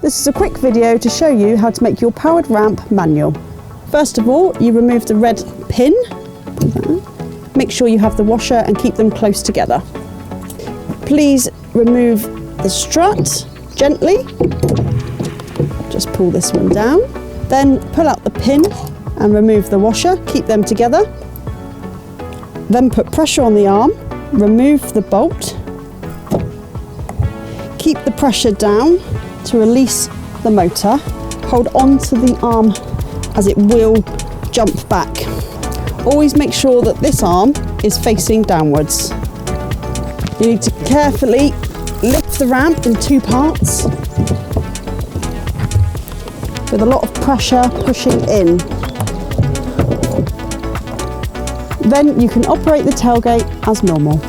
This is a quick video to show you how to make your powered ramp manual. First of all, you remove the red pin. Make sure you have the washer and keep them close together. Please remove the strut gently. Just pull this one down. Then pull out the pin and remove the washer. Keep them together. Then put pressure on the arm. Remove the bolt. Keep the pressure down to release the motor. Hold on to the arm as it will jump back. Always make sure that this arm is facing downwards. You need to carefully lift the ramp in 2 parts with a lot of pressure pushing in. Then you can operate the tailgate as normal.